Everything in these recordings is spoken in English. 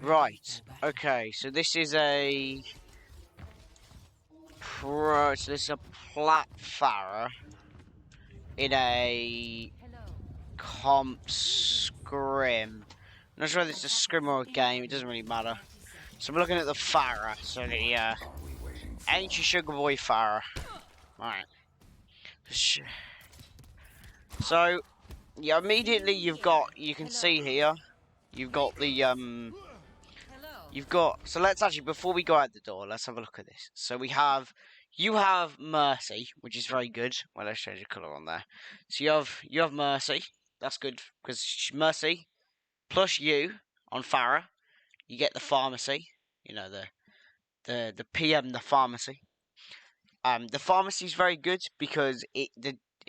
Right. Okay. So this is a so this is a platformer in a comp scrim. I'm not sure if it's a scrim or a game. It doesn't really matter. So I'm looking at the Farah. So the ancient sugar boy Farah. Right. So yeah, immediately you can see here you've got the so let's actually, before we go out the door, let's have a look at this. So you have Mercy, which is very good. Well, let's change the colour on there. So you have Mercy. That's good because Mercy plus you on Farah, you get the pharmacy. You know the PM, the pharmacy. The pharmacy is very good because it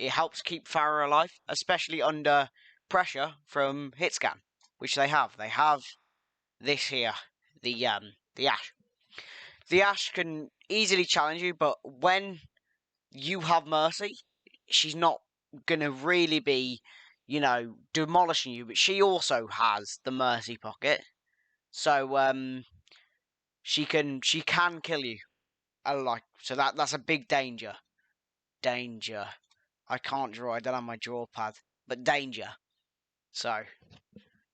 helps keep Farah alive, especially under pressure from hit scan, which they have. They have this here, the Ash. The Ash can easily challenge you, but when you have Mercy, she's not gonna really be, demolishing you. But she also has the Mercy pocket, so she can kill you. So that's a big danger. Danger. I can't draw. I don't have my draw pad, but danger. So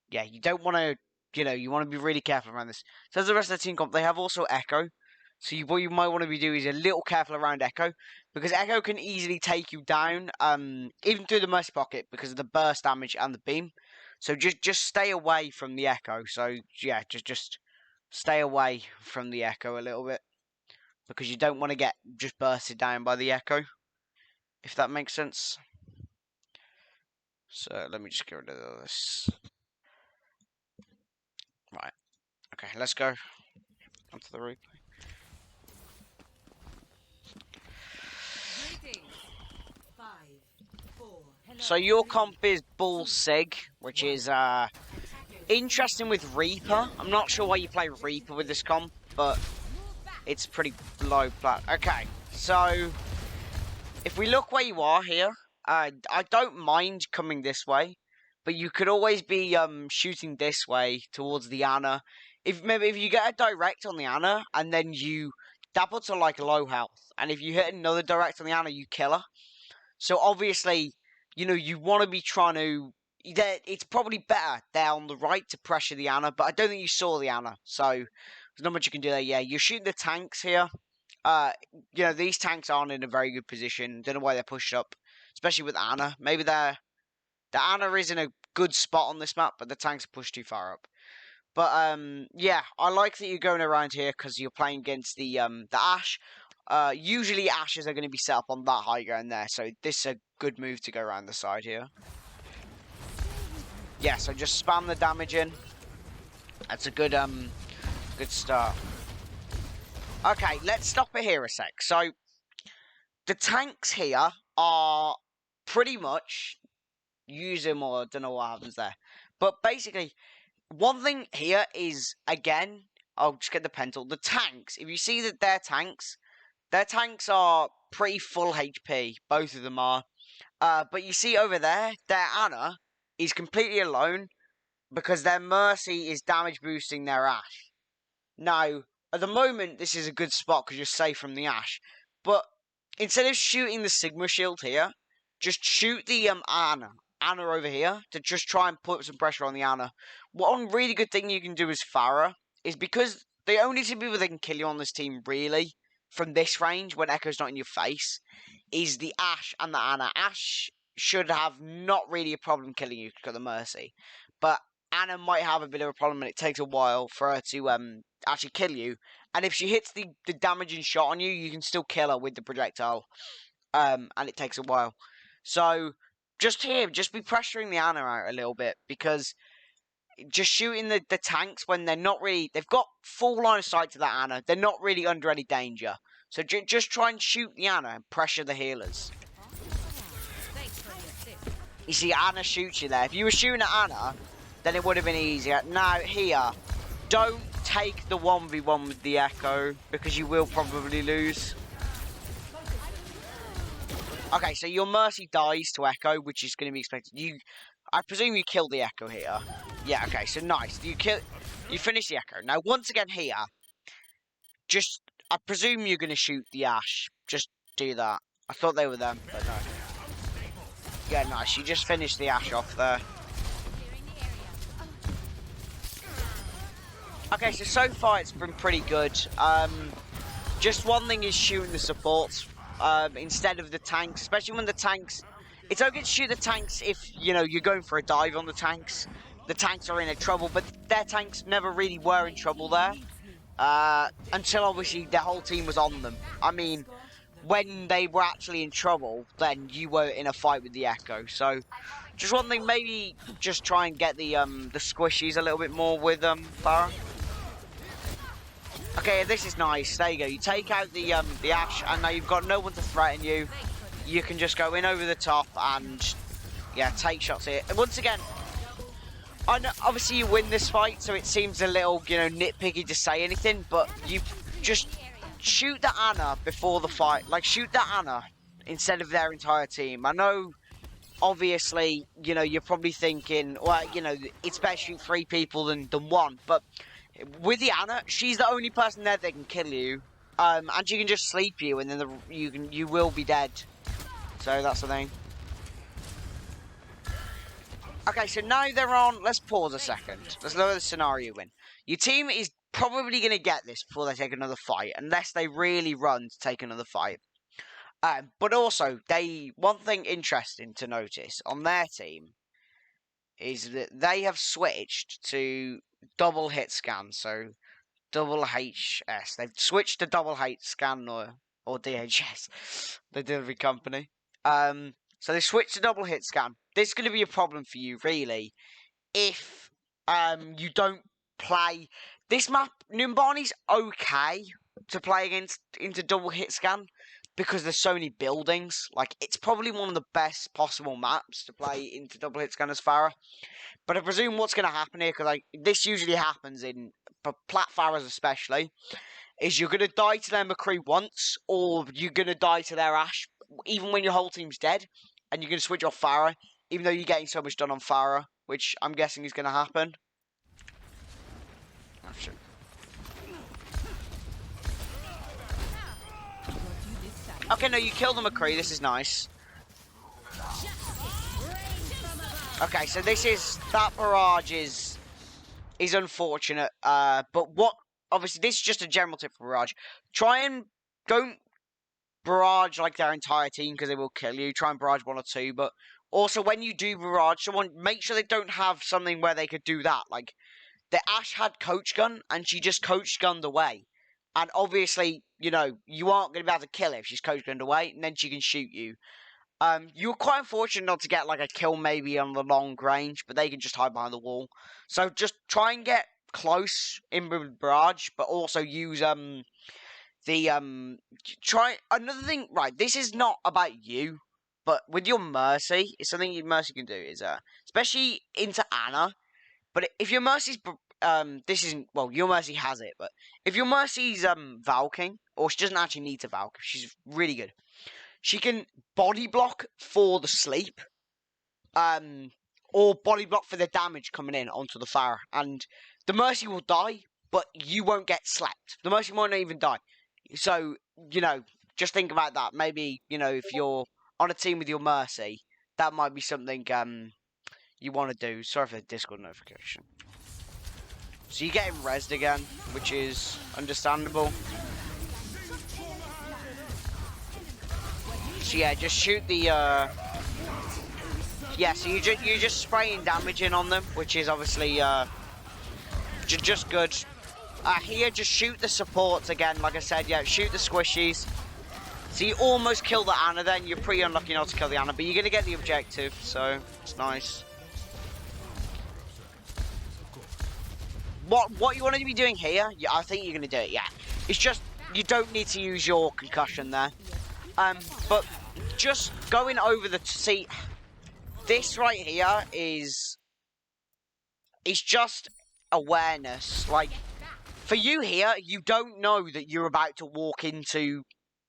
yeah, you don't want to. You want to be really careful around this. So as the rest of the team comp, they have also Echo. So what you might want to be doing is a little careful around Echo, because Echo can easily take you down, even through the Mercy Pocket, because of the burst damage and the beam. So just stay away from the Echo. So yeah, just stay away from the Echo a little bit, because you don't want to get just bursted down by the Echo, if that makes sense. So let me just get rid of this. Right. Okay, let's go onto the replay. So your comp is Bull Sig, which is interesting with Reaper. I'm not sure why you play Reaper with this comp, but it's pretty low plat. Okay, so if we look where you are here, I don't mind coming this way, but you could always be shooting this way towards the Ana. If you get a direct on the Ana and then that puts her like low health, and if you hit another direct on the Ana, you kill her. So obviously, you want to be trying to. It's probably better there on the right to pressure the Ana, but I don't think you saw the Ana, so there's not much you can do there. Yeah, you're shooting the tanks here. These tanks aren't in a very good position. Don't know why they're pushed up, especially with Ana. Maybe the Ana is in a good spot on this map, but the tanks are pushed too far up. But yeah, I like that you're going around here because you're playing against the Ash. Usually Ashes are going to be set up on that high ground there, so this is a good move to go around the side here. Yeah, so just spam the damage in. That's a good start. Okay, let's stop it here a sec. So the tanks here are pretty much use them, or I don't know what happens there. But basically, one thing here is, again, I'll just get the pen tool. The tanks, if you see that their tanks are pretty full HP. Both of them are. But you see over there, their Ana is completely alone because their Mercy is damage boosting their Ash. Now, at the moment, this is a good spot because you're safe from the Ash. But instead of shooting the Sigma shield here, just shoot the Ana over here to just try and put some pressure on the Ana. One really good thing you can do as Farah is, because the only two people that can kill you on this team, really, from this range, when Echo's not in your face, is the Ash and the Ana. Ash should have not really a problem killing you because of the Mercy. But Ana might have a bit of a problem, and it takes a while for her to actually kill you. And if she hits the damaging shot on you, you can still kill her with the projectile. And it takes a while. So just here, just be pressuring the Ana out a little bit, because just shooting the tanks when they're not really, they've got full line of sight to that Ana, they're not really under any danger. So just try and shoot the Ana and pressure the healers. You see, Ana shoots you there. If you were shooting at Ana, then it would have been easier. Now, here, don't take the 1v1 with the Echo, because you will probably lose. Okay, so your Mercy dies to Echo, which is going to be expected. I presume you killed the Echo here. Yeah, okay, so nice. You finish the Echo. Now, once again here, just, I presume you're going to shoot the Ashe. Just do that. I thought they were them, but no. Yeah, nice. You just finished the Ashe off there. Okay, so far it's been pretty good. Just one thing is shooting the supports instead of the tanks, especially when the tanks... It's okay to shoot the tanks if, you know, you're going for a dive on the tanks. The tanks are in trouble, but their tanks never really were in trouble there. Until obviously the whole team was on them. I mean, when they were actually in trouble, then you were in a fight with the Echo. So, just one thing, maybe just try and get the squishies a little bit more with Pharah. Okay, this is nice. There you go. You take out the Ashe, and now you've got no one to threaten you. You can just go in over the top and, yeah, take shots here. And once again, I know, obviously you win this fight, so it seems a little, you know, nitpicky to say anything, but you just shoot the Ana before the fight. Like, shoot the Ana instead of their entire team. I know, obviously, you know, you're probably thinking, well, you know, it's better to shoot 3 people than one, but with the Ana, she's the only person there that can kill you, and she can just sleep you, and then you will be dead. So that's the thing. Okay, so now they're on. Let's pause a second. Let's lower the scenario in. Your team is probably going to get this before they take another fight, unless they really run to take another fight. But also, one thing interesting to notice on their team is that they have switched to double hit scan, so double HS. They've switched to double hit scan or DHS, the delivery company. So they switched to double hit scan. This is going to be a problem for you, really, if you don't play this map. Numbani's okay to play into double hit scan because there's so many buildings. Like, it's probably one of the best possible maps to play into double hit scan as Pharah. But I presume what's going to happen here, because like this usually happens in plat Pharahs especially, is you're going to die to their McCree once, or you're going to die to their Ashe, even when your whole team's dead, and you're going to switch off Pharah, even though you're getting so much done on Pharah, which I'm guessing is going to happen. Oh, shit. Okay, no, you killed the McCree, this is nice. Okay, so that barrage is unfortunate, but obviously this is just a general tip for barrage. Don't barrage like their entire team because they will kill you. Try and barrage 1 or 2, but also when you do barrage someone, make sure they don't have something where they could do that. Like, the Ashe had coach gun, and she just coach gunned away. And obviously, you know, you aren't going to be able to kill her if she's coach gunned away, and then she can shoot you. You were quite unfortunate not to get, like, a kill maybe on the long range, but they can just hide behind the wall. So just try and get close in with barrage, but also use, try... Another thing, right, this is not about you, but with your Mercy, it's something your Mercy can do, is, especially into Ana, but if your Mercy's, this isn't, well, your Mercy has it, but if your Mercy's, Valking, or she doesn't actually need to Valk, she's really good. She can body block for the sleep, or body block for the damage coming in onto the Pharah. And the Mercy will die, but you won't get slept. The Mercy might not even die. So, you know, just think about that. Maybe, you know, if you're on a team with your Mercy, that might be something you want to do. Sorry for the Discord notification. So you get him rezzed again, which is understandable. So yeah, just shoot the, yeah, so you're just spraying damage in on them, which is obviously, just good. Here, just shoot the supports again, like I said, yeah, shoot the squishies. So you almost kill the Ana then, you're pretty unlucky not to kill the Ana, but you're going to get the objective, so it's nice. What you want to be doing here, yeah, I think you're going to do it, yeah. It's just, you don't need to use your concussion there. But just going over see, this right here is just awareness. Like, for you here, you don't know that you're about to walk into,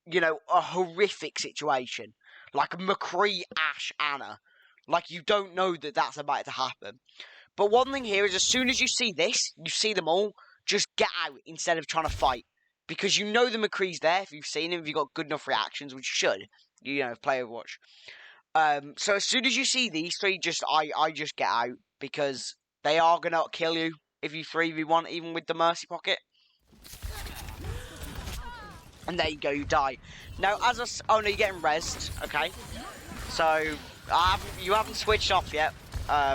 you know, a horrific situation. Like McCree, Ashe, Ana. Like, you don't know that that's about to happen. But one thing here is as soon as you see this, you see them all, just get out instead of trying to fight. Because you know the McCree's there if you've seen him, if you've got good enough reactions, which you should. You know, play Overwatch. So as soon as you see these three, I just get out. Because they are going to kill you if you 3v1, even with the Mercy Pocket. And there you go, you die. Now, oh no, you're getting rezzed, okay. So, you haven't switched off yet,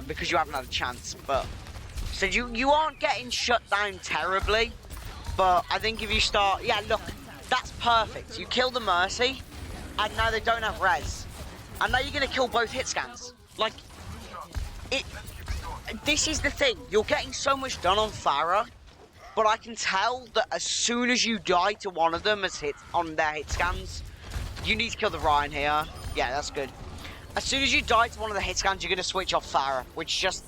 because you haven't had a chance, but... So you aren't getting shut down terribly, but I think if you start... Yeah, look, that's perfect. You kill the Mercy, and now they don't have res. And now you're going to kill both hit scans. Like, this is the thing. You're getting so much done on Pharah, but I can tell that as soon as you die to one of them on their hit scans, you need to kill the Ryan here. Yeah, that's good. As soon as you die to one of the hit scans, you're going to switch off Pharah, which just,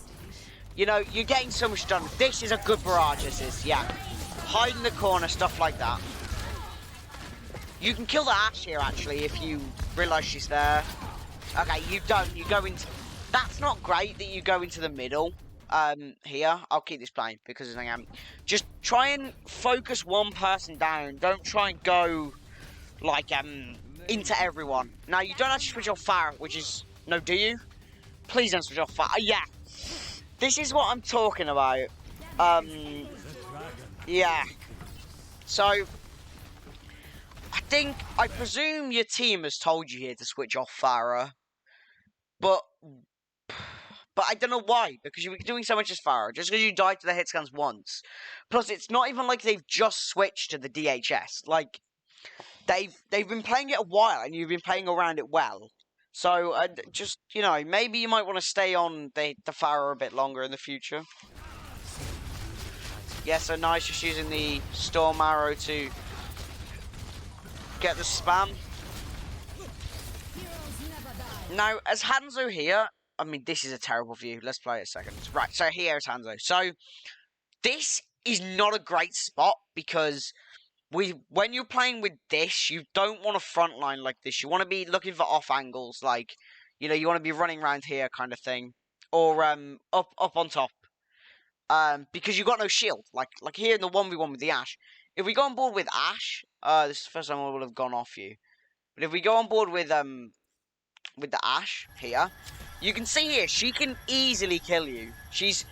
you know, you're getting so much done. This is a good barrage, this is, yeah. Hide in the corner, stuff like that. You can kill the Ashe here, actually, if you realise she's there. Okay, you don't. You go into... That's not great that you go into the middle. Here, I'll keep this playing because I am. Just try and focus one person down. Don't try and go like into everyone. Now you don't actually switch off fire, which is no. Do you? Please don't switch off fire. Yeah, this is what I'm talking about. Yeah. So I presume your team has told you here to switch off Pharah, but I don't know why, because you were doing so much as Pharah, just because you died to the hit scans once. Plus, it's not even like they've just switched to the DHS. Like, they've been playing it a while, and you've been playing around it well. So, just, you know, maybe you might want to stay on the Pharah a bit longer in the future. Yeah, so nice, just using the Storm Arrow to get the spam. Now, as Hanzo here... I mean, this is a terrible view. Let's play it a second. Right, so here's Hanzo. So, this is not a great spot because when you're playing with this, you don't want to frontline like this. You want to be looking for off angles, like, you know, you want to be running around here kind of thing. Or up on top. Because you've got no shield. Like here in the 1v1 with the Ashe. If we go on board with Ashe, this is the first time I would have gone off you. But if we go on board with the Ashe here, you can see here, she can easily kill you. She's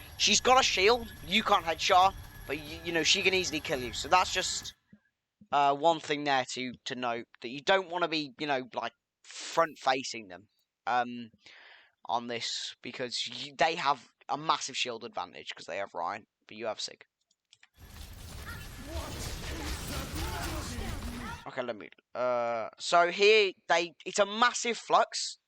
got a shield, you can't headshot, but you know, she can easily kill you. So that's just one thing there to note, that you don't want to be, you know, like, front-facing them on this, because they have a massive shield advantage, because they have Ryan, but you have Sig. Okay, let me... so here, it's a massive flux.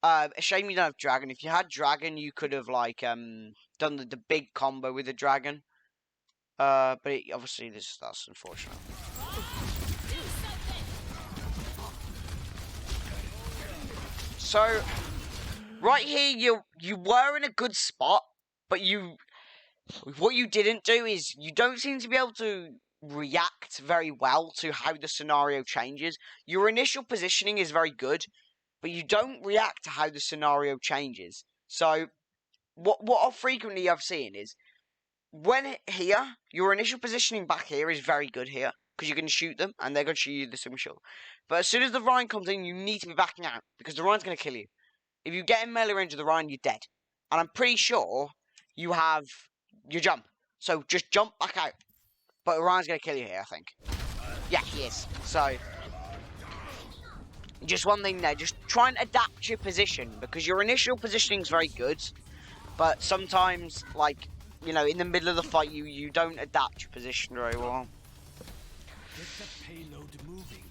A shame you don't have Dragon. If you had Dragon, you could have, like, done the big combo with the Dragon. But obviously, that's unfortunate. So, right here, you were in a good spot, but what you didn't do is, you don't seem to be able to react very well to how the scenario changes. Your initial positioning is very good, but you don't react to how the scenario changes. So, what frequently I've seen is, when here, your initial positioning back here is very good here, because you're going to shoot them, and they're going to shoot you the same shield. But as soon as the Ryan comes in, you need to be backing out, because the Ryan's going to kill you. If you get in melee range of the Ryan, you're dead. And I'm pretty sure you have your jump. So, just jump back out. But Ryan's going to kill you here, I think. Yeah, he is. So... just one thing there, just try and adapt your position, because your initial positioning is very good, but sometimes, like, you know, in the middle of the fight, you don't adapt your position very well. Get the payload moving.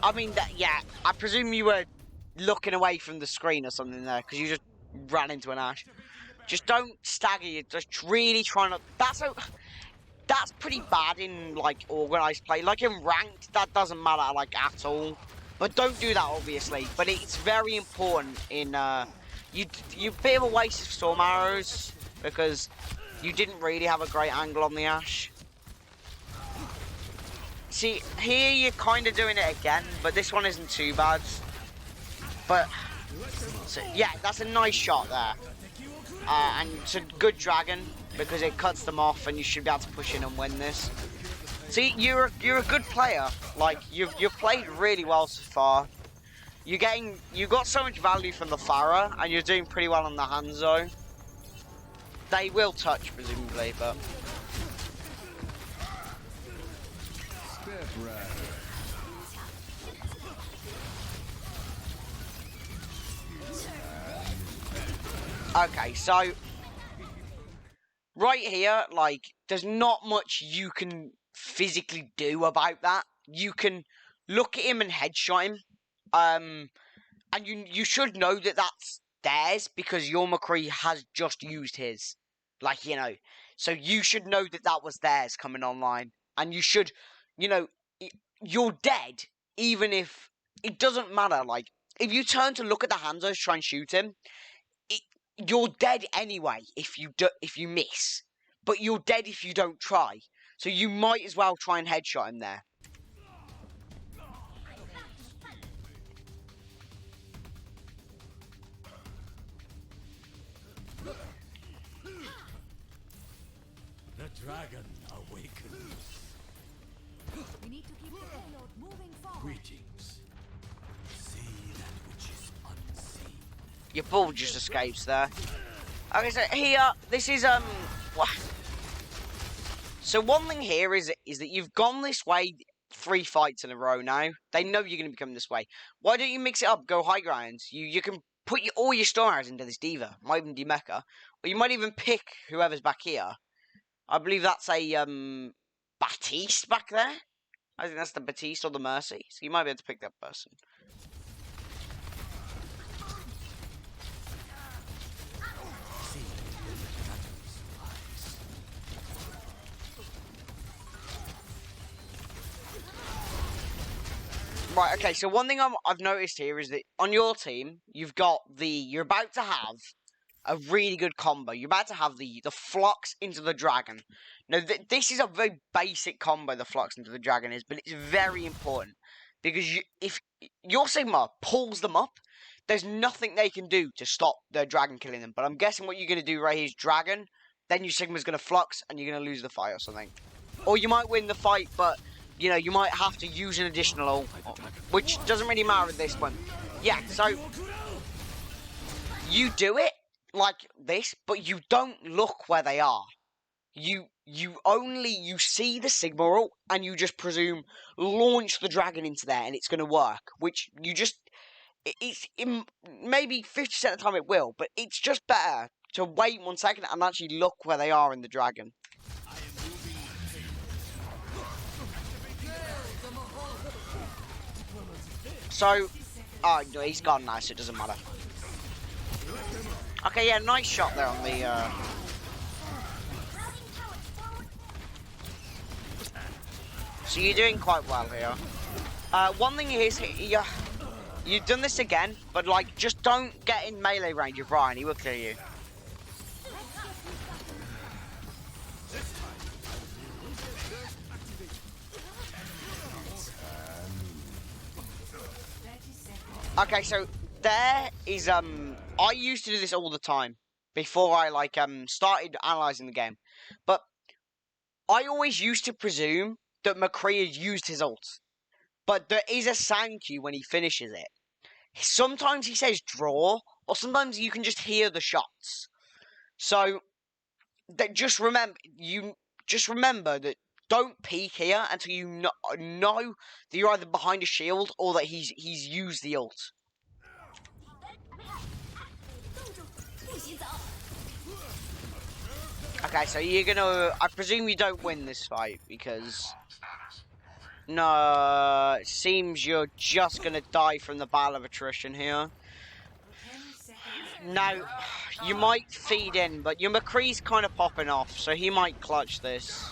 I mean, yeah, I presume you were looking away from the screen or something there, because you just ran into an Ashe. Just don't stagger, you just really try not... That's pretty bad in, like, organised play. Like, in ranked, that doesn't matter, like, at all. But don't do that, obviously. But it's very important in, you're a bit of a waste of Storm Arrows, because you didn't really have a great angle on the Ashe. See, here you're kind of doing it again, but this one isn't too bad. But So, yeah, that's a nice shot there. And it's a good dragon because it cuts them off, and you should be able to push in and win this. See, you're a good player. Like you've played really well so far. You got so much value from the Pharaoh, and you're doing pretty well on the Hanzo. They will touch presumably, but. Okay, so right here, like, there's not much you can physically do about that. You can look at him and headshot him, and you should know that that's theirs because your McCree has just used his, like, you know, so you should know that that was theirs coming online, and you should, you know, you're dead even if it doesn't matter. Like, if you turn to look at the Hanzos, try and shoot him. You're dead anyway if you miss, but you're dead if you don't try. So you might as well try and headshot him there. The dragon awakens. We need to keep the payload moving forward. Greetings. See that which is unseen. Your ball just escapes there. Okay, so here, this is what? So one thing here is that you've gone this way 3 fights in a row now. They know you're going to be coming this way. Why don't you mix it up? Go high grounds. You can put all your stars into this diva. Might even do mecha, or you might even pick whoever's back here. I believe that's a Baptiste back there. I think that's the Baptiste or the Mercy. So you might be able to pick that person. Right, okay, so one thing I've noticed here is that on your team, you're about to have a really good combo. You're about to have the Flux into the Dragon. Now, this is a very basic combo, the Flux into the Dragon is, but it's very important. Because if your Sigma pulls them up, there's nothing they can do to stop their Dragon killing them. But I'm guessing what you're going to do right here is Dragon, then your Sigma's going to Flux, and you're going to lose the fight or something. Or you might win the fight, but... you know, you might have to use an additional ult, which doesn't really matter at this one. Yeah, so you do it like this, but you don't look where they are. You see the Sigma ult, and you just presume launch the dragon into there, and it's going to work. Which you just, maybe 50% of the time it will, but it's just better to wait 1 second and actually look where they are in the dragon. So, oh, no, he's gone now, so it doesn't matter. Okay, yeah, nice shot there on the, So you're doing quite well here. One thing is, you've done this again, but, like, just don't get in melee range of Ryan, he will kill you. Okay, so there is I used to do this all the time before I started analysing the game. But I always used to presume that McCree had used his ult. But there is a sound cue when he finishes it. Sometimes he says draw, or sometimes you can just hear the shots. So just remember that don't peek here until you know that you're either behind a shield or that he's used the ult. Okay, so you're gonna... I presume you don't win this fight because... no, it seems you're just gonna die from the battle of attrition here. Now, you might feed in, but your McCree's kind of popping off, so he might clutch this.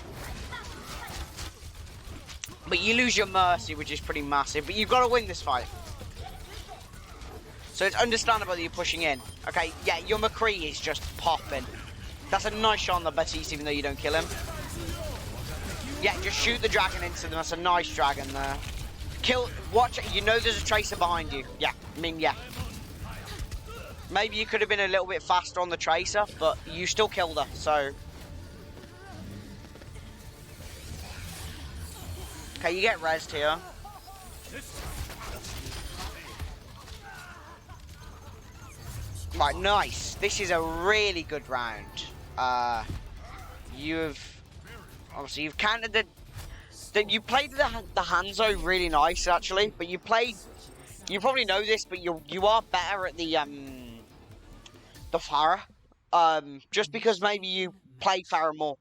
But you lose your Mercy, which is pretty massive. But you've got to win this fight. So it's understandable that you're pushing in. Okay, yeah, your McCree is just popping. That's a nice shot on the Baptiste, even though you don't kill him. Yeah, just shoot the dragon into them. That's a nice dragon there. Watch it. You know there's a tracer behind you. Yeah, I mean, yeah. Maybe you could have been a little bit faster on the Tracer, but you still killed her, so... Okay, you get rezzed here. Right, nice. This is a really good round. Obviously, you've countered you played the Hanzo really nice, actually, but you probably know this, but you are better at the Pharah. Just because maybe you played Pharah more.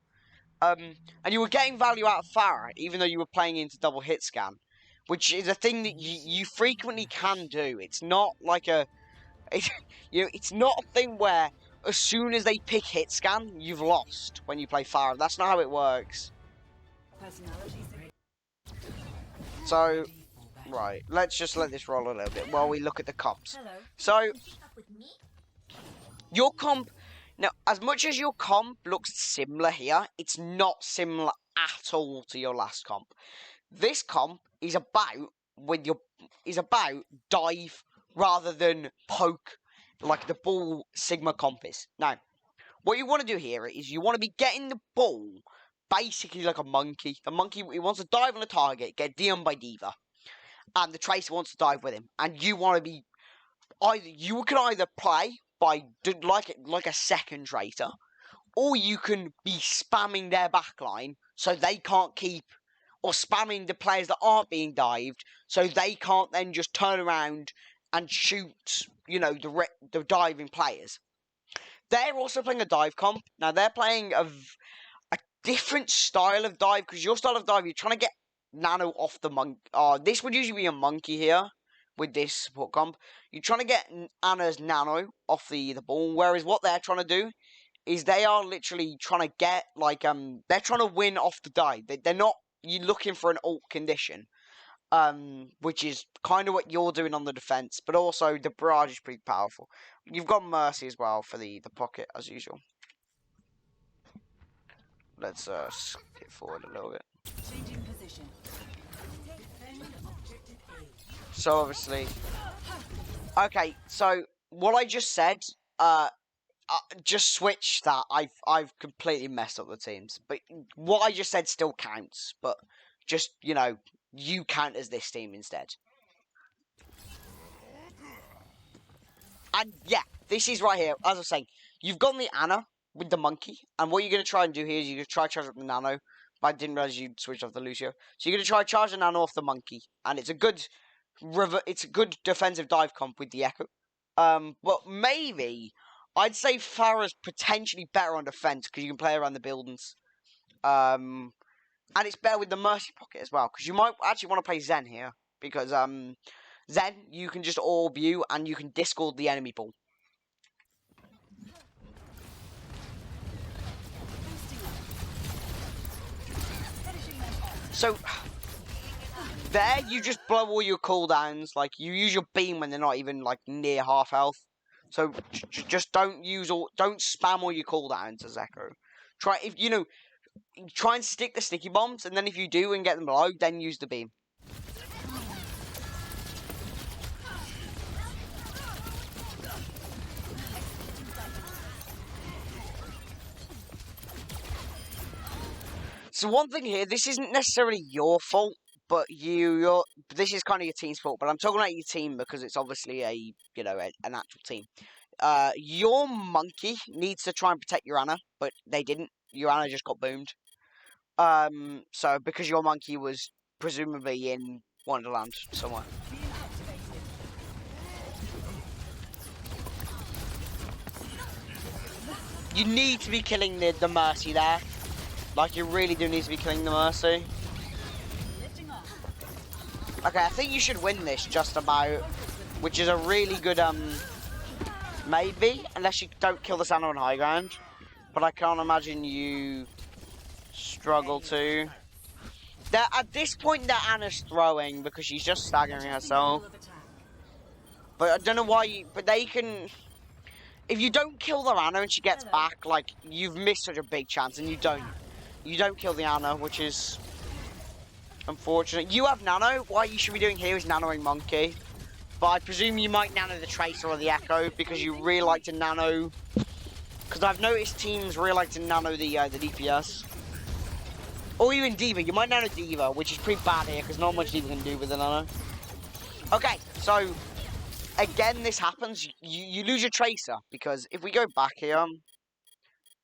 And you were getting value out of Pharah, even though you were playing into double hit scan, which is a thing that you frequently can do. It's not like it's not a thing where as soon as they pick hit scan, you've lost when you play Pharah. That's not how it works. So, right, let's just let this roll a little bit while we look at the comps. So, your comp... Now, as much as your comp looks similar here, it's not similar at all to your last comp. This comp is about dive rather than poke, like the ball Sigma comp is. Now, what you want to do here is you want to be getting the ball basically like a monkey. The monkey, he wants to dive on a target, get DM'd by D.Va, and the Tracer wants to dive with him. And you want to be you can either play by like a second Tracer, or you can be spamming their backline so they can't keep, or spamming the players that aren't being dived so they can't then just turn around and shoot, you know, the diving players. They're also playing a dive comp. Now they're playing a different style of dive, because your style of dive, you're trying to get nano off the monkey. This would usually be a monkey here with this support comp. You're trying to get Anna's nano off the ball, whereas what they're trying to do is they are literally trying to get, like, they're trying to win off the dive. They're not looking for an ult condition, which is kind of what you're doing on the defense, but also the barrage is pretty powerful. You've got Mercy as well for the pocket, as usual. Let's skip forward a little bit. Changing position. Defend objective A. So obviously, okay. So what I just said, just switch that. I've completely messed up the teams, but what I just said still counts. But just, you know, you count as this team instead. And yeah, this is right here. As I was saying, you've got the Anna with the monkey, and what you're going to try and do here is you're going to try to charge up the nano, but I didn't realize you'd switch off the Lucio. So you're going to try to charge the nano off the monkey, and it's a good defensive dive comp with the Echo. But maybe I'd say Pharah's potentially better on defense because you can play around the buildings. And it's better with the Mercy pocket as well, because you might actually want to play Zen here, because Zen, you can just orb you and you can discord the enemy ball. So, there, you just blow all your cooldowns. Like, you use your beam when they're not even, like, near half health. So, just don't spam all your cooldowns as Echo. Try and stick the sticky bombs, and then if you do and get them below, then use the beam. So one thing here, this isn't necessarily your fault, but this is kind of your team's fault. But I'm talking about your team because it's obviously an actual team. Your monkey needs to try and protect your Anna, but they didn't. Your Anna just got boomed. So because your monkey was presumably in Wonderland somewhere. You need to be killing the Mercy there. Like, you really do need to be killing the Mercy. Okay, I think you should win this just about, which is a really good, maybe, unless you don't kill the Santa on high ground. But I can't imagine you struggle to. At this point, that Anna's throwing because she's just staggering herself. But I don't know why but they can... If you don't kill the Anna and she gets back, like, you've missed such a big chance, and you don't. You don't kill the Anna, which is unfortunate. You have Nano. What you should be doing here is nanoing Monkey. but I presume you might nano the Tracer or the Echo because you really like to nano. Because I've noticed teams really like to nano the DPS. Or even D.Va. You might nano D.Va, which is pretty bad here because not much D.Va can do with the nano. Okay, so again, this happens. You lose your Tracer because if we go back here,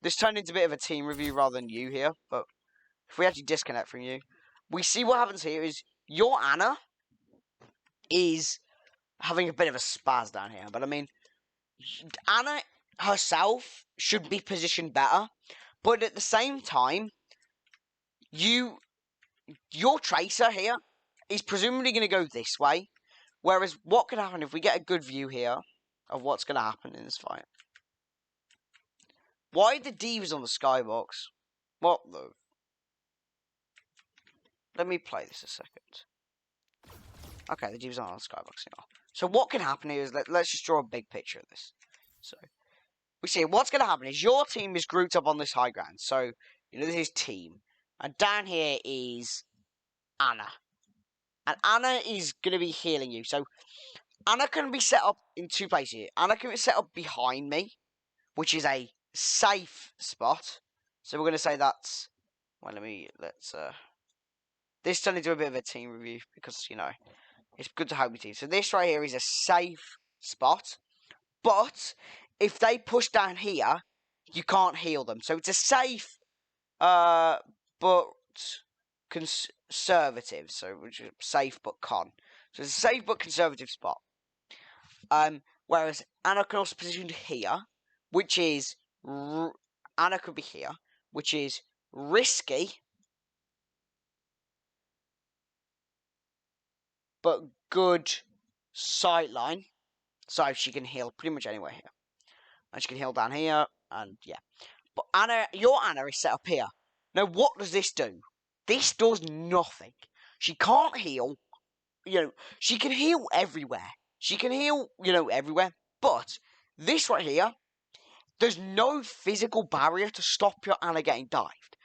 this turned into a bit of a team review rather than you here. But if we actually disconnect from you, we see what happens here is your Ana is having a bit of a spaz down here. But I mean, Ana herself should be positioned better. But at the same time, your Tracer here is presumably going to go this way. Whereas what could happen if we get a good view here of what's going to happen in this fight? Why are the D.Vas on the skybox? What the? Let me play this a second. Okay, the D.Vas aren't on the skybox now. So what can happen here is, let's just draw a big picture of this. So, we see what's going to happen is your team is grouped up on this high ground. So, you know, this is team. And down here is Ana. And Ana is going to be healing you. So, Ana can be set up in two places here. Ana can be set up behind me, which is a safe spot. So, we're going to say that's... Well, let's... This turned into a bit of a team review because, you know, it's good to help your team. So, this right here is a safe spot. But, if they push down here, you can't heal them. So, it's a safe, but... conservative, so which is safe but con. So it's a safe but conservative spot. Whereas Ana can also position here, which is Ana could be here, which is risky, but good sightline. So she can heal pretty much anywhere here, and she can heal down here, and yeah. But your Ana is set up here. Now what does this do? This does nothing. She can't heal. You know, she can heal everywhere. She can heal, you know, everywhere. But this right here, there's no physical barrier to stop your Ana getting dived.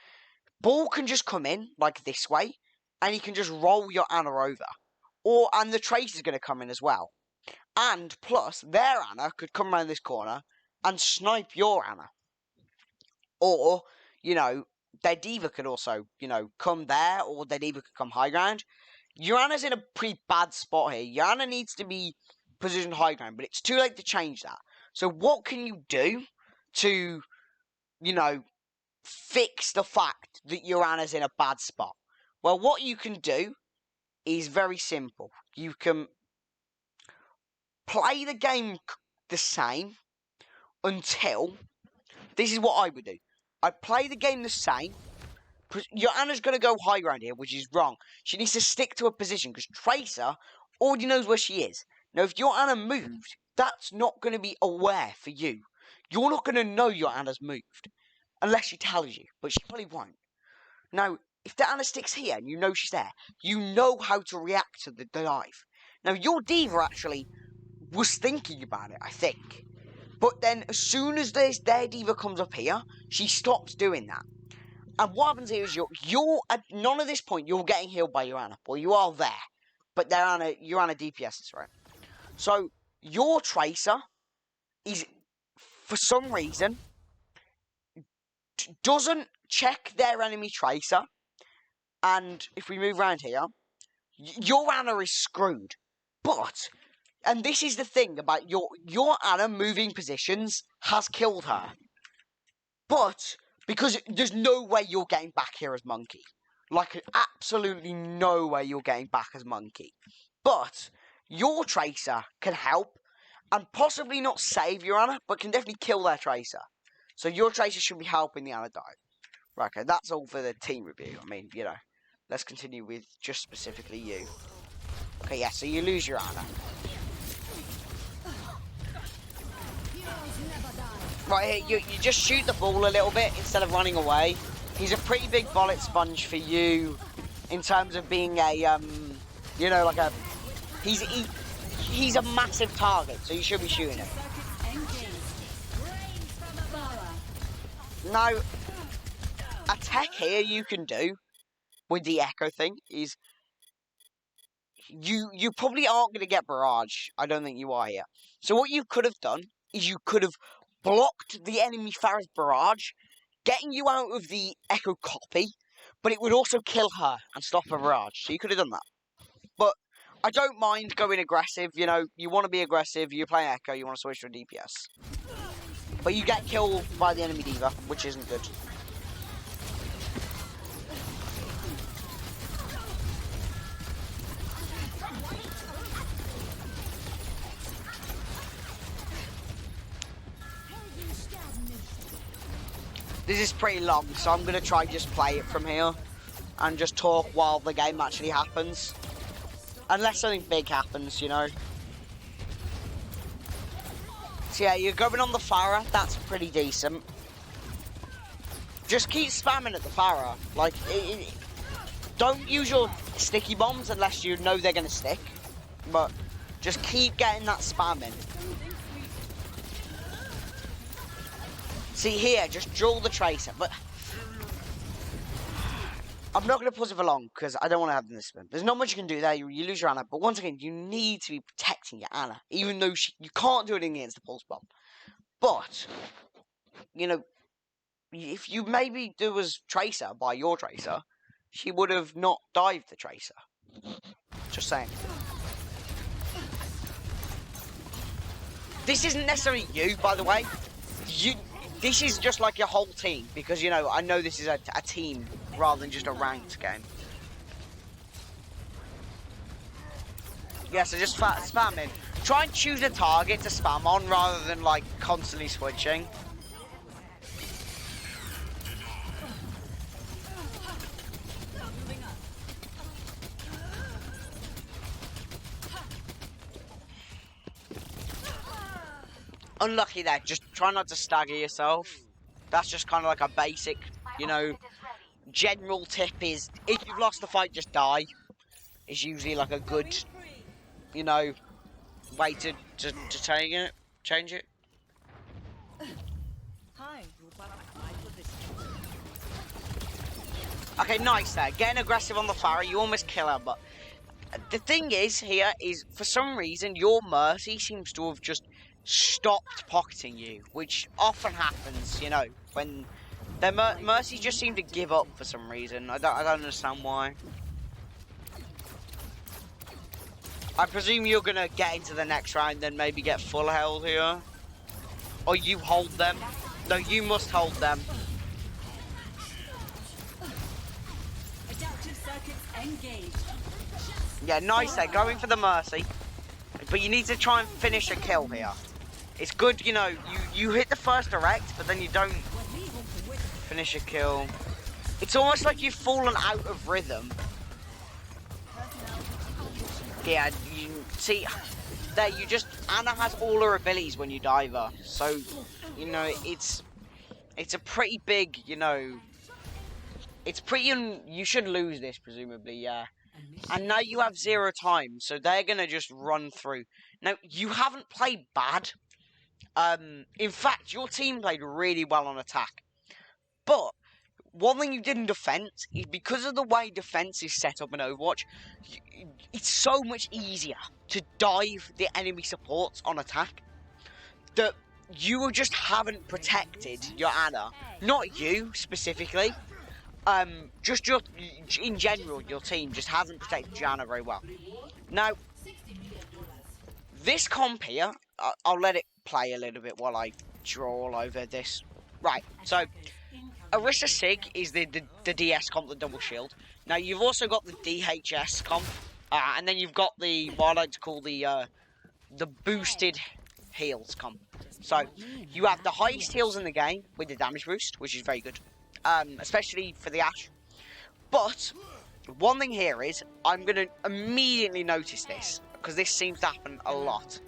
Ball can just come in, like this way, and he can just roll your Ana over. And the Tracer's going to come in as well. And plus, their Ana could come around this corner and snipe your Ana. Or, you know, their D.Va could also, you know, come there, or their D.Va could come high ground. Your Ana's in a pretty bad spot here. Your Ana needs to be positioned high ground, but it's too late to change that. So what can you do to, you know, fix the fact that your Ana's in a bad spot? Well, what you can do is very simple. You can play the game the same until... This is what I would do. I'd play the game the same. Your Ana's going to go high ground here, which is wrong. She needs to stick to a position, because Tracer already knows where she is. Now, if your Ana moved, that's not going to be aware for you. You're not going to know your Ana's moved, unless she tells you, but she probably won't. Now, if the Ana sticks here, and you know she's there, you know how to react to the dive. Now, your D.Va actually was thinking about it, I think. But then, as soon as their D.Va comes up here, she stops doing that. And what happens here is you're at none of this point you're getting healed by your Ana. Well, you are there, but your Ana DPSs, right? So your Tracer is, for some reason, doesn't check their enemy Tracer. And if we move around here, your Ana is screwed. But, and this is the thing about your Ana moving positions has killed her. But, because there's no way you're getting back here as Monkey. Like, absolutely no way you're getting back as Monkey. But, your Tracer can help, and possibly not save your Ana, but can definitely kill their Tracer. So your Tracer should be helping the Ana dive. Right, okay, that's all for the team review. I mean, you know, let's continue with just specifically you. Okay, yeah, so you lose your Ana. Right here, you just shoot the ball a little bit instead of running away. He's a pretty big bullet sponge for you in terms of being a, you know, like a... He's a massive target, so you should be shooting him. Now, a tech here you can do with the Echo thing is... you probably aren't going to get barrage. I don't think you are here. So what you could have done is you could have blocked the enemy Pharah's barrage, getting you out of the echo copy, but it would also kill her and stop her barrage. So you could have done that. But I don't mind going aggressive. You know, you want to be aggressive. You're playing echo. You want to switch to a DPS, but you get killed by the enemy diva, which isn't good. This is pretty long, so I'm going to try just play it from here and just talk while the game actually happens. Unless something big happens, you know. So yeah, you're going on the Pharah, that's pretty decent. Just keep spamming at the Pharah. Like, don't use your sticky bombs unless you know they're going to stick. But just keep getting that spamming. See here, just duel the Tracer, but I'm not going to pause it for long because I don't want to have this spin. There's not much you can do there, you lose your Ana, but once again, you need to be protecting your Ana, even though you can't do it against the Pulse Bomb. But, you know, if you maybe do as Tracer by your Tracer, she would have not dived the Tracer. Just saying. This isn't necessarily you, by the way. This is just like your whole team, because, you know, I know this is a team rather than just a ranked game. Yeah, so just spam in. Try and choose a target to spam on rather than, like, constantly switching. Unlucky there, just try not to stagger yourself. That's just kind of like a basic, you know, general tip is, if you've lost the fight, just die. Is usually like a good, you know, way to change it. Okay, nice there. Getting aggressive on the Pharah, you almost kill her, but the thing is here is, for some reason, your Mercy seems to have just stopped pocketing you, which often happens, you know, when their Mercy just seem to give up for some reason. I don't understand why. I presume you're gonna get into the next round, then maybe get full held here, or you hold them. No, you must hold them. Yeah, nice there, going for the Mercy, but you need to try and finish a kill here. It's good, you know, you hit the first direct, but then you don't finish a kill. It's almost like you've fallen out of rhythm. Yeah, you see, there you just, Ana has all her abilities when you dive her. So, you know, it's a pretty big, you know, it's pretty, you should lose this, presumably, yeah. And now you have 0 time, so they're going to just run through. Now, you haven't played bad. In fact, your team played really well on attack. But one thing you did in defense is, because of the way defense is set up in Overwatch, it's so much easier to dive the enemy supports on attack that you just haven't protected your Ana. Not you specifically. Just in general, your team just hasn't protected your Ana very well. Now, this comp here, I'll let it play a little bit while I draw all over this. Right, so Orisa Sig is the DS comp, the double shield. Now, you've also got the DHS comp, and then you've got the, what I like to call the boosted heals comp. So, you have the highest heals in the game with the damage boost, which is very good, especially for the Ashe. But one thing here is, I'm going to immediately notice this, because this seems to happen a lot,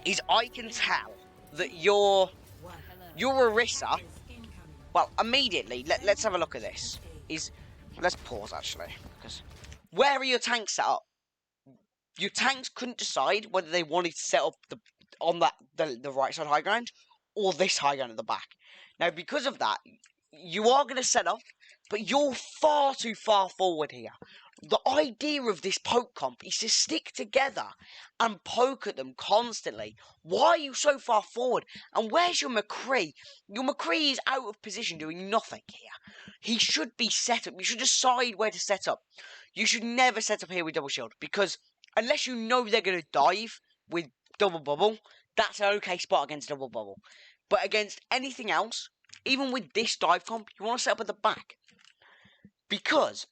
is I can tell that your Orisa, well, immediately, let's have a look at this. Let's pause, actually, because where are your tanks set up? Your tanks couldn't decide whether they wanted to set up the right side high ground or this high ground at the back. Now, because of that, you are going to set up, but you're far too far forward here. the idea of this poke comp is to stick together and poke at them constantly. Why are you so far forward? And where's your McCree? Your McCree is out of position doing nothing here. He should be set up. You should decide where to set up. You should never set up here with double shield, because unless you know they're going to dive with double bubble, that's an okay spot against double bubble. But against anything else, even with this dive comp, you want to set up at the back. Because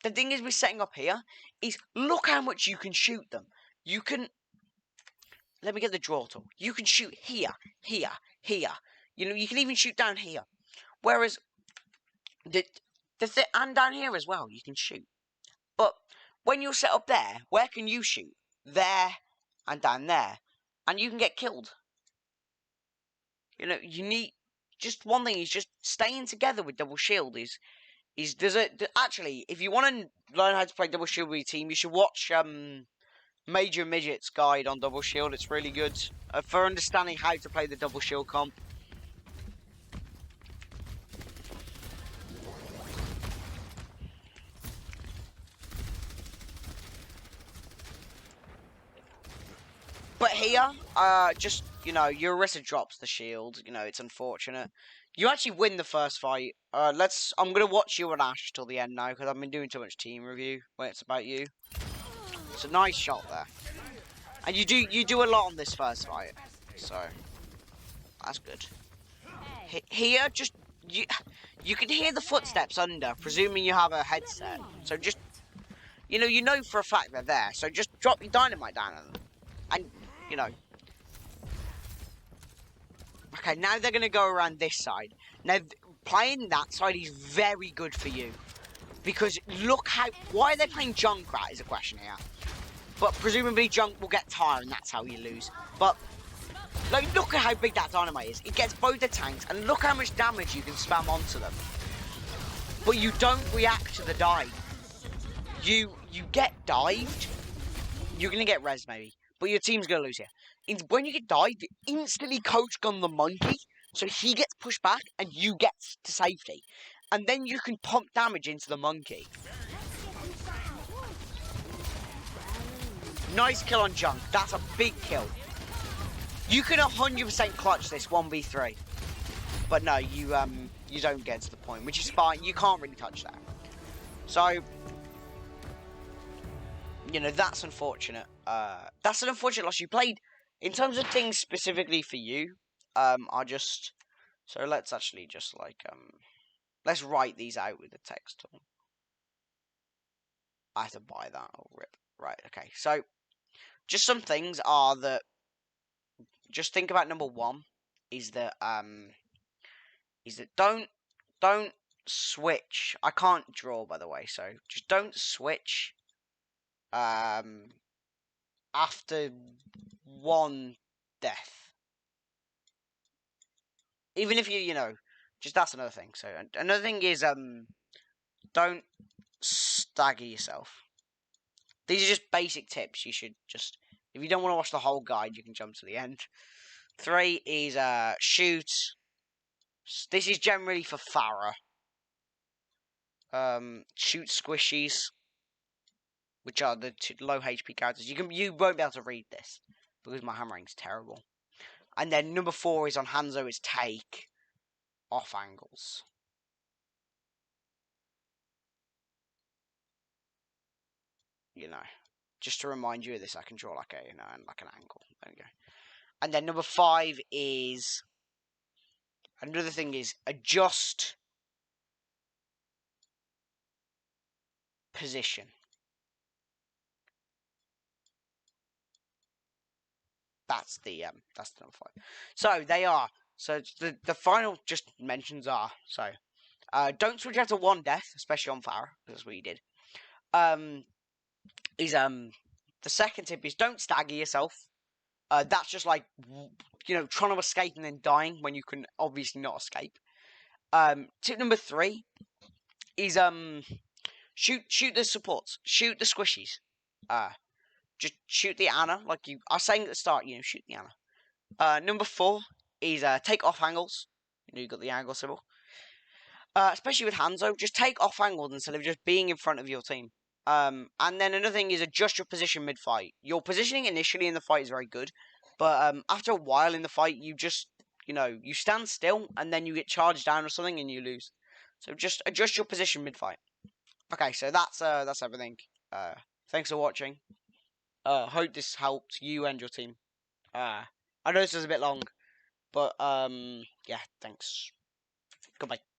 the thing is with setting up here is look how much you can shoot them. You can, let me get the draw tool. You can shoot here, here, here. You know, you can even shoot down here. Whereas and down here as well, you can shoot. But when you're set up there, where can you shoot? There and down there. And you can get killed. You know, you need, just one thing is just staying together with double shield actually, if you want to learn how to play double shield with your team, you should watch Major Midget's guide on double shield. It's really good for understanding how to play the double shield comp. But here, just, you know, Urissa drops the shield. You know, it's unfortunate. You actually win the first fight. I'm gonna watch you and Ash till the end now, because I've been doing too much team review when it's about you. It's a nice shot there. And you do a lot on this first fight. So, that's good. Here, just, you can hear the footsteps under, presuming you have a headset. So just, you know for a fact they're there. So just drop your dynamite down on them. And, you know. Okay, now they're going to go around this side. Now, playing that side is very good for you. Because look how... Why are they playing Junkrat is a question here. But presumably Junk will get tired and that's how you lose. But, like, look at how big that dynamite is. It gets both the tanks and look how much damage you can spam onto them. But you don't react to the dive. You get dived, you're going to get res maybe. But your team's going to lose here. When you get dived, you instantly coach gun the monkey. So he gets pushed back and you get to safety. And then you can pump damage into the monkey. Nice kill on Junk. That's a big kill. You can 100% clutch this 1v3. But no, you don't get to the point, which is fine. You can't really touch that. So, you know, that's unfortunate. That's an unfortunate loss. You played, in terms of things specifically for you, so let's actually just, like, let's write these out with the text tool. I have to buy that, oh, rip. Right, okay, so, just some things are that, just think about number one, is that don't switch. I can't draw, by the way, so just don't switch after one death. Even if you know, just that's another thing. So another thing is don't stagger yourself. These are just basic tips. You should just, if you don't want to watch the whole guide, you can jump to the end. 3 is shoot. This is generally for Pharah. Shoot squishies, which are the low HP characters. You won't be able to read this because my hammering's terrible. And then number 4 is on Hanzo is take off angles. You know, just to remind you of this, I can draw like a, like an angle. There we go. And then number 5 is, another thing is adjust position. That's the number 5. So they are. So the final just mentions are, so don't switch after one death, especially on Pharah, because that's what you did. The second tip is don't stagger yourself. That's just like, you know, trying to escape and then dying when you can obviously not escape. Tip number 3 is shoot the supports, shoot the squishies. Just shoot the Ana, like I was saying at the start, you know, shoot the Ana. Number 4 is take off angles. You know, you got the angle symbol. Especially with Hanzo, just take off angles instead of just being in front of your team. And then another thing is adjust your position mid-fight. Your positioning initially in the fight is very good, but after a while in the fight, you just, you stand still and then you get charged down or something and you lose. So just adjust your position mid-fight. Okay, so that's everything. Thanks for watching. Hope this helped you and your team. I know this was a bit long, but yeah, thanks. Goodbye.